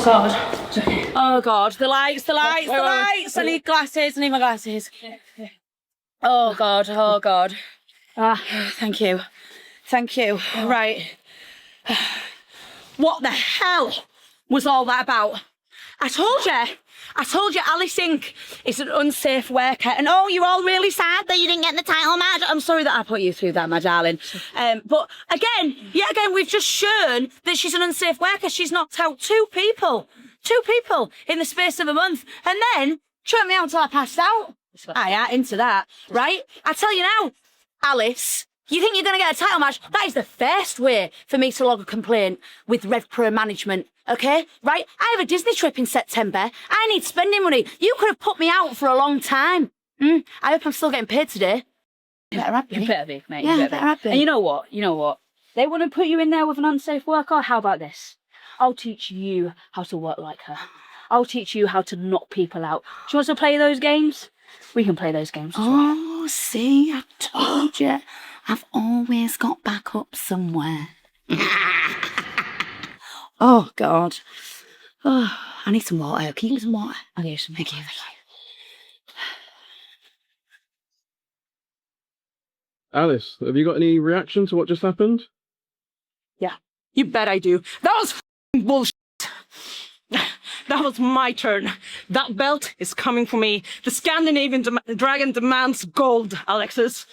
Oh God. Oh God. The lights, the lights, the lights. I need glasses. I need my glasses. Oh God. Oh God. Thank you. Thank you. Right. What the hell was all that about? I told you Aliss Ink is an unsafe worker. And oh, you're all really sad that you didn't get the title match. I'm sorry that I put you through that, my darling. But yet again, we've just shown that she's an unsafe worker. She's knocked out two people in the space of a month. And then choked me out until I passed out. I ain't into that, right? I tell you now, Aliss, you think you're going to get a title match? That is the first way for me to log a complaint with Rev Pro management, okay? Right? I have a Disney trip in September. I need spending money. You could have put me out for a long time. I hope I'm still getting paid today. You better have me. You better be, mate. Yeah, you better have be. And you know what? They want to put you in there with an unsafe worker. How about this? I'll teach you how to work like her. I'll teach you how to knock people out. Do you want to play those games? We can play those games as well. Oh, see, I told you. I've always got backup somewhere. Oh, God. Oh, I need some water. Can you give me some water? I'll give you some. Thank you. Aliss, have you got any reaction to what just happened? Yeah, you bet I do. That was f***ing bullshit. That was my turn. That belt is coming for me. The Scandinavian dragon demands gold, Alexxis.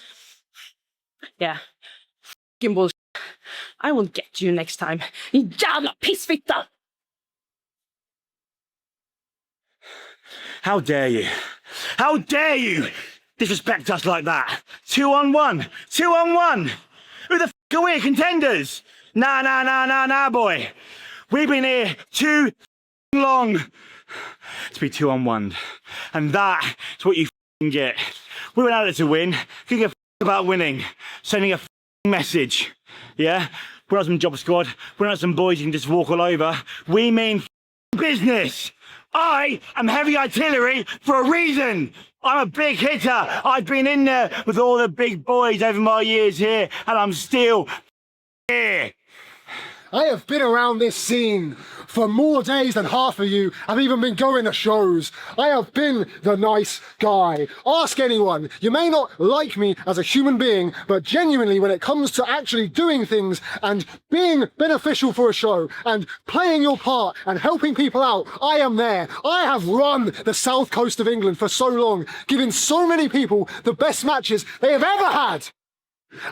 Yeah, f***ing bullshit. I will get you next time. You jävla pissfitta! How dare you? How dare you disrespect us like that? 2-on-1! 2-on-1! Who the f*** are we, contenders? Nah, boy. We've been here too long to be 2-on-1. And that's what you f***ing get. We went out there to win. Couldn't give a f*** about winning. Sending a f***ing message. Yeah? We're not some job squad. We're not some boys you can just walk all over. We mean f***ing business. I am heavy artillery for a reason. I'm a big hitter. I've been in there with all the big boys over my years here, and I'm still here. I have been around this scene for more days than half of you have even been going to shows. I have been the nice guy. Ask anyone. You may not like me as a human being, but genuinely when it comes to actually doing things and being beneficial for a show and playing your part and helping people out, I am there. I have run the south coast of England for so long, giving so many people the best matches they have ever had.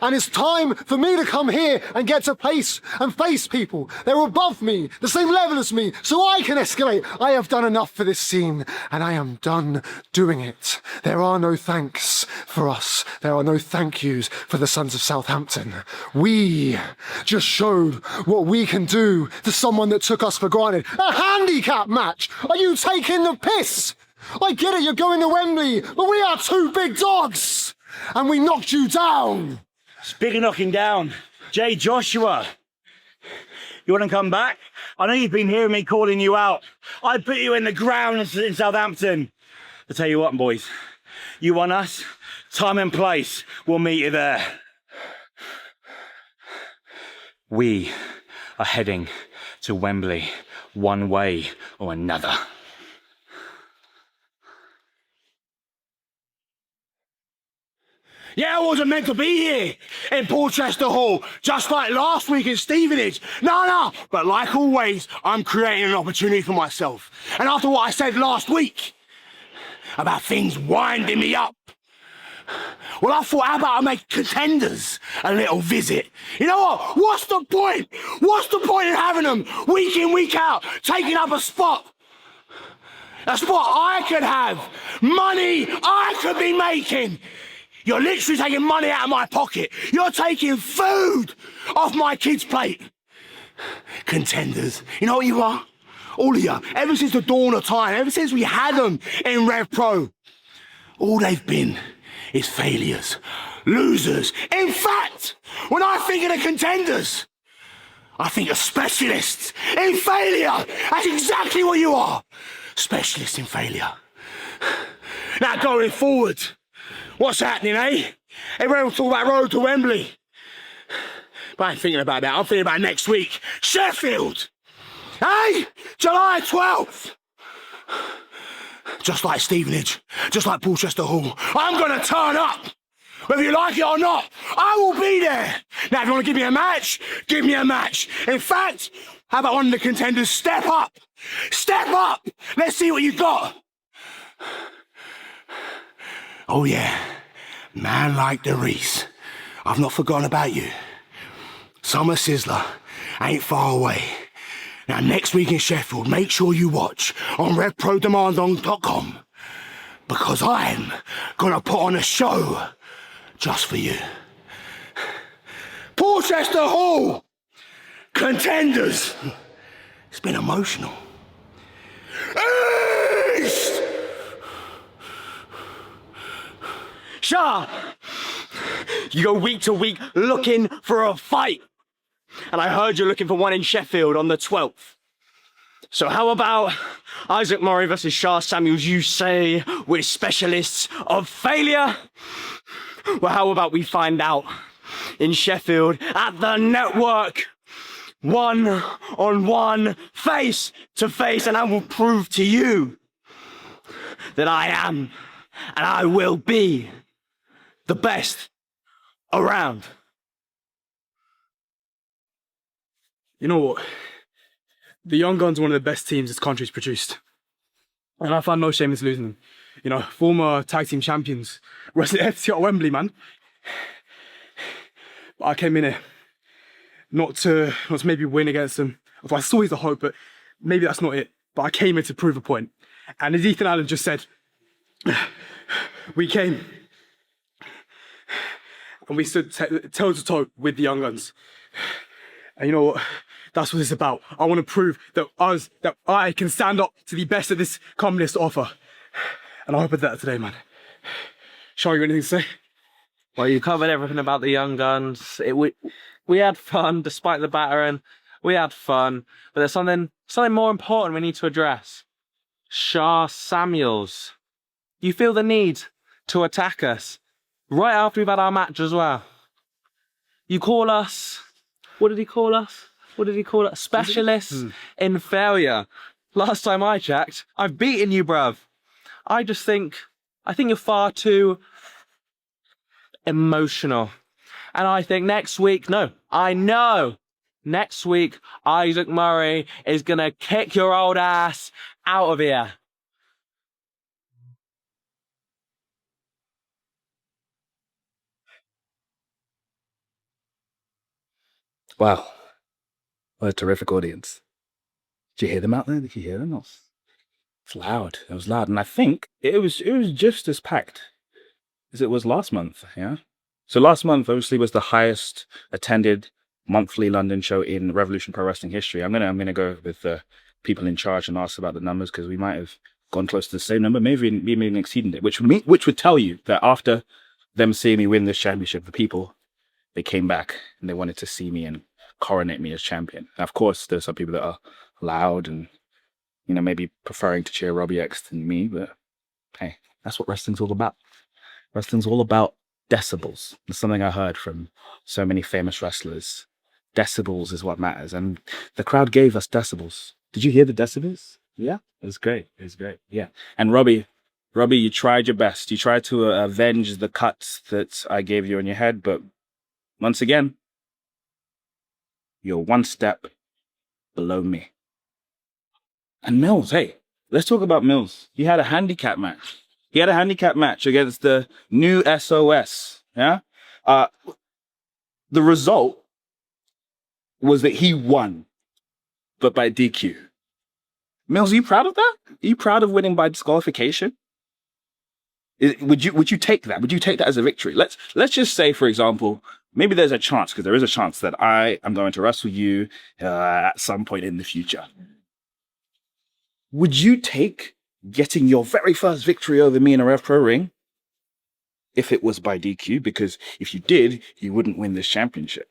And it's time for me to come here and get to place and face people. They're above me, the same level as me, so I can escalate. I have done enough for this scene, and I am done doing it. There are no thanks for us. There are no thank yous for the Sons of Southampton. We just showed what we can do to someone that took us for granted. A handicap match! Are you taking the piss? I get it, you're going to Wembley, but we are two big dogs! And we knocked you down! Speaking of knocking down, Jay Joshua, you want to come back? I know you've been hearing me calling you out. I put you in the ground in Southampton. I'll tell you what, boys, you want us, time and place, we'll meet you there. We are heading to Wembley, one way or another. Yeah, I wasn't meant to be here in Porchester Hall, just like last week in Stevenage. No, but like always, I'm creating an opportunity for myself. And after what I said last week about things winding me up, well, I thought, how about I make contenders a little visit? You know what? What's the point? What's the point in having them week in, week out, taking up a spot? A spot I could have, money I could be making. You're literally taking money out of my pocket. You're taking food off my kid's plate. Contenders. You know what you are? All of you. Ever since the dawn of time, ever since we had them in Rev Pro, all they've been is failures. Losers. In fact, when I think of the contenders, I think of specialists in failure. That's exactly what you are. Specialists in failure. Now going forward, what's happening, eh? Everyone's talking about road to Wembley. But I ain't thinking about that. I'm thinking about next week. Sheffield! Hey, July 12th. Just like Stevenage, just like Porchester Hall, I'm gonna turn up. Whether you like it or not, I will be there. Now, if you want to give me a match, give me a match. In fact, how about one of the contenders step up? Step up! Let's see what you got. Oh yeah, man like the Reese. I've not forgotten about you. Summer Sizzler ain't far away. Now, next week in Sheffield, make sure you watch on RevProDemand.com, because I'm gonna put on a show just for you. Porchester Hall, contenders. It's been emotional. East! Sha! You go week to week looking for a fight. And I heard you're looking for one in Sheffield on the 12th. So how about Isaac Murray versus Sha Samuels? You say we're specialists of failure? Well, how about we find out in Sheffield at the network? One-on-one, face to face, and I will prove to you that I am and I will be the best around. You know what? The Young Guns are one of the best teams this country's produced. And I find no shame in losing them. You know, former tag team champions. Wrestling FT at Wembley, man. But I came in here not to maybe win against them. I saw he's a hope, but maybe that's not it. But I came in to prove a point. And as Ethan Allen just said, we came and we stood toe to toe with the Young Guns. And you know what? That's what it's about. I want to prove that I can stand up to the best that this company has to offer. And I hope I did that today, man. Sha, you got anything to say? Well, you covered everything about the Young Guns. We had fun, despite the battering. We had fun. But there's something more important we need to address. Sha Samuels. You feel the need to attack us right after we've had our match as well. You call us... What did he call us? What did he call us? Specialists in failure. Last time I checked, I've beaten you, bruv. I think you're far too emotional. And I think next week, next week, Isaac Murray is gonna kick your old ass out of here. Wow. What a terrific audience. Did you hear them out there? Did you hear them? It's loud. It was loud. And I think it was just as packed as it was last month, yeah? So last month, obviously, was the highest attended monthly London show in Revolution Pro Wrestling history. I'm gonna go with the people in charge and ask about the numbers, because we might have gone close to the same number, maybe even exceeded it, which would tell you that after them seeing me win this championship, the people, they came back and they wanted to see me and coronate me as champion. Now, of course, there's some people that are loud and, you know, maybe preferring to cheer Robbie X than me, but hey, that's what wrestling's all about. Wrestling's all about decibels. It's something I heard from so many famous wrestlers. Decibels is what matters, and the crowd gave us decibels. Did you hear the decibels? Yeah, it was great. It was great. Yeah, and Robbie, you tried your best. You tried to avenge the cuts that I gave you on your head, but once again, you're one step below me. And Mills, hey, let's talk about Mills. He had a handicap match. He had a handicap match against the new SOS. Yeah. The result was that he won, but by DQ. Mills, are you proud of that? Are you proud of winning by disqualification? Would you take that? Would you take that as a victory? Let's just say, for example, maybe there's a chance, because there is a chance that I am going to wrestle you at some point in the future. Would you take getting your very first victory over me in a Rev Pro ring if it was by DQ? Because if you did, you wouldn't win this championship.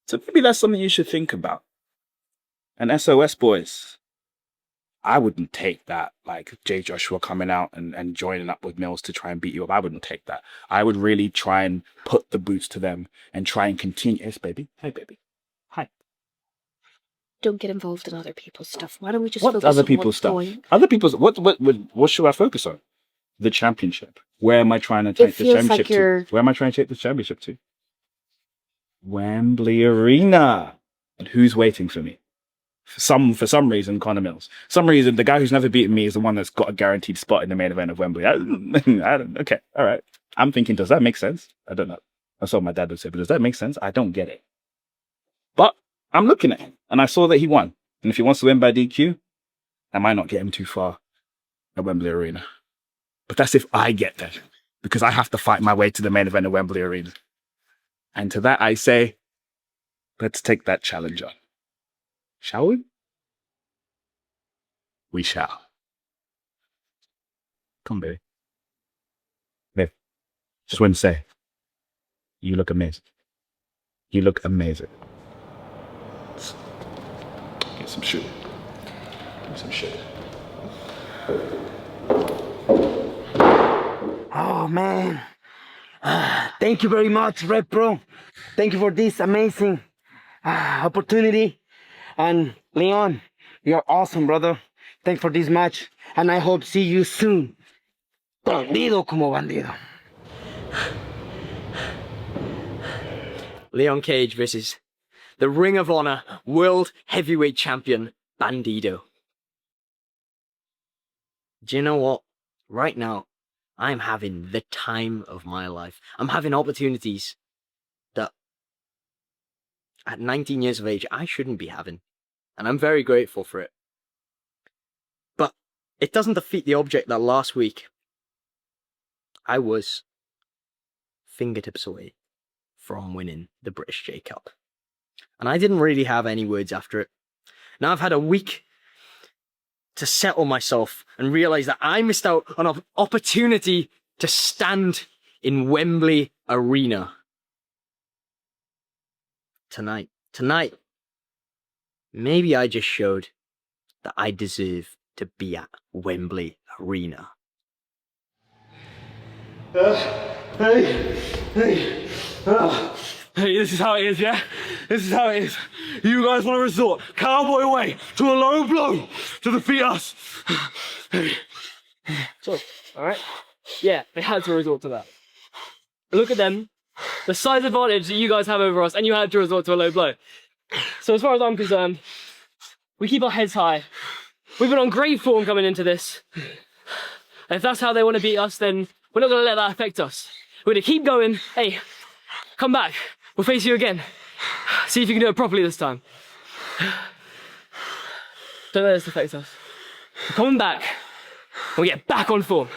So maybe that's something you should think about. And SOS boys, I wouldn't take that, like Jay Joshua coming out and joining up with Mills to try and beat you up. I wouldn't take that. I would really try and put the boots to them and try and continue. Yes, baby. Hey, baby. Hi. don't get involved in other people's stuff. Why don't we just What focus other on people's what's stuff? going? Other people's what should I focus on? The championship. Where am I trying to take the feels championship like you're- to? Where am I trying to take the championship to? Wembley Arena. And who's waiting for me? For some reason, Connor Mills. Some reason, the guy who's never beaten me is the one that's got a guaranteed spot in the main event of Wembley. Okay, all right. I'm thinking, does that make sense? I don't know. That's what my dad would say, but does that make sense? I don't get it. But I'm looking at him, and I saw that he won. And if he wants to win by DQ, I might not get him too far at Wembley Arena. But that's if I get there, because I have to fight my way to the main event of Wembley Arena. And to that I say, let's take that challenge on. Shall we? We shall. Come, baby. Babe, just want to say, you look amazing. You look amazing. Let's get some sugar. Get some sugar. Oh man, thank you very much, Red Pro. Thank you for this amazing opportunity. And Leon, you're awesome, brother. Thanks for this match, and I hope see you soon. Bandido como bandido. Leon Cage versus the Ring of Honor World Heavyweight Champion, Bandido. Do you know what? Right now, I'm having the time of my life. I'm having opportunities that at 19 years of age, I shouldn't be having. And I'm very grateful for it. But it doesn't defeat the object that last week I was fingertips away from winning the British J Cup. And I didn't really have any words after it. Now I've had a week to settle myself and realize that I missed out on an opportunity to stand in Wembley Arena. Tonight, maybe I just showed that I deserve to be at Wembley Arena. Hey, this is how it is, yeah? This is how it is. You guys want to resort Cowboy Way to a low blow to defeat us. So, alright? Yeah, they had to resort to that. Look at them. The size advantage that you guys have over us, and you had to resort to a low blow. So as far as I'm concerned, we keep our heads high. We've been on great form coming into this. And if that's how they want to beat us, then we're not going to let that affect us. We're going to keep going. Hey, come back. We'll face you again. See if you can do it properly this time. Don't let this affect us. We're coming back. And we get back on form.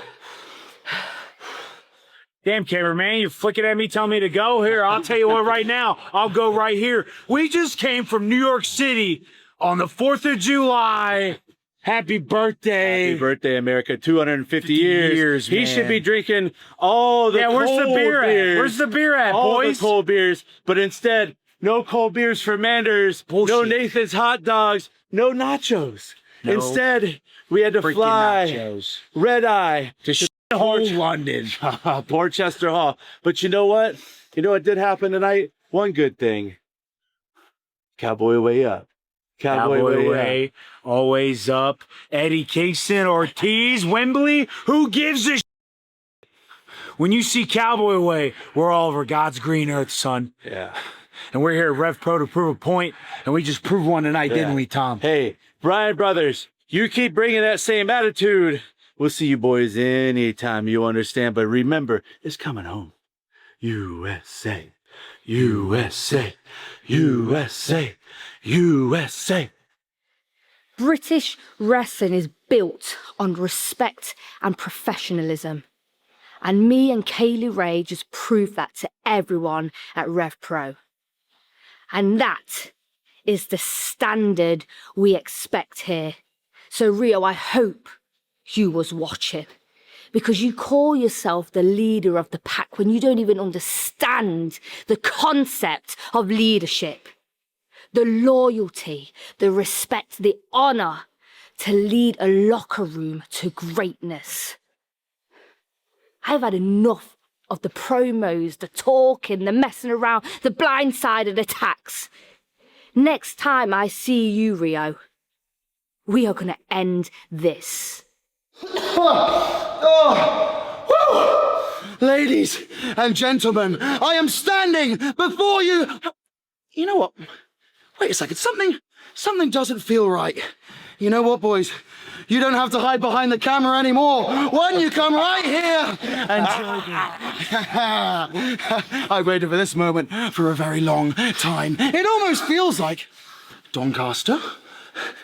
Damn, cameraman, you're flicking at me, telling me to go? Here, I'll tell you what right now. I'll go right here. We just came from New York City on the 4th of July. Happy birthday. Happy birthday, America. 250 years. He man. should be drinking all the where's cold the beer beers. at? Where's the beer at, all boys? the cold beers. But instead, no cold beers for Manders. Bullshit. No Nathan's hot dogs. No nachos. No Instead, we had to fly nachos. red eye To whole London. Portchester Hall. But you know what? You know what did happen tonight? One good thing. Cowboy Way up. Cowboy Way up. Always up. Eddie Kingston, Ortiz, Wembley. Who gives a When you see Cowboy Way, we're all over God's green earth, son. Yeah. And we're here at Rev Pro to prove a point, and we just proved one tonight, didn't we, Tom? Hey, Bryant Brothers, you keep bringing that same attitude. We'll see you boys anytime, you understand. But remember, it's coming home. USA, USA, USA, USA. British wrestling is built on respect and professionalism. And me and Kaylee Ray just proved that to everyone at Rev Pro. And that is the standard we expect here. So Rio, I hope you was watching, because you call yourself the leader of the pack when you don't even understand the concept of leadership. The loyalty, the respect, the honor to lead a locker room to greatness. I've had enough of the promos, the talking, the messing around, the blindsided attacks. Next time I see you, Rio, we are gonna end this. Ladies and gentlemen, I am standing before you. You know what? Wait a second. Something doesn't feel right. You know what, boys? You don't have to hide behind the camera anymore. Why don't you come right here and join me? I waited for this moment for a very long time. It almost feels like Doncaster,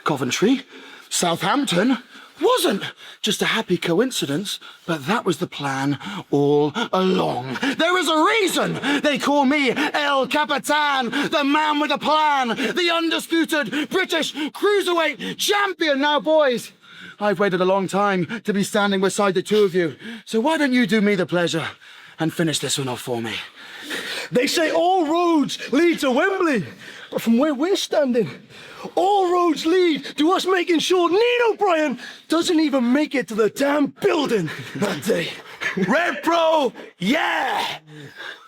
Coventry, Southampton wasn't just a happy coincidence, but that was the plan all along. There is a reason they call me El Capitan, the man with a plan, the undisputed British cruiserweight champion. Now, boys, I've waited a long time to be standing beside the two of you, so why don't you do me the pleasure and finish this one off for me? They say all roads lead to Wembley, but from where we're standing, all roads lead to us making sure Nino Bryant doesn't even make it to the damn building that day. Red Pro, yeah!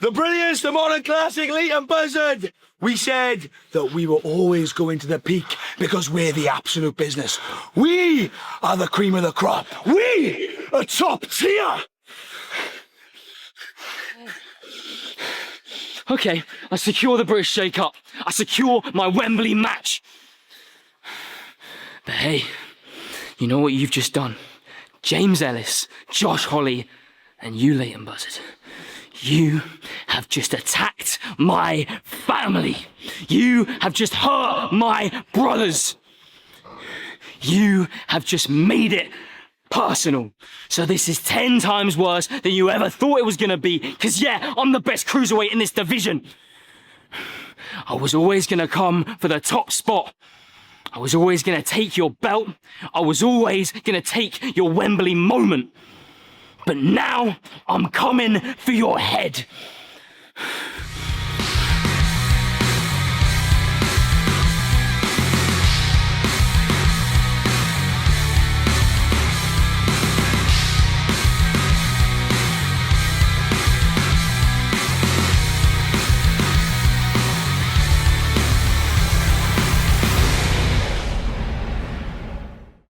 The brilliance, the modern classic, Leyton Buzzard. We said that we were always going to the peak because we're the absolute business. We are the cream of the crop. We are top tier. Okay, I secure the British shake-up. I secure my Wembley match. But hey, you know what you've just done? James Ellis, Josh Holly, and you, Leyton Buzzard. You have just attacked my family. You have just hurt my brothers. You have just made it personal. So this is 10 times worse than you ever thought it was gonna be. Cause yeah, I'm the best cruiserweight in this division. I was always gonna come for the top spot. I was always gonna take your belt. I was always gonna take your Wembley moment. But now I'm coming for your head.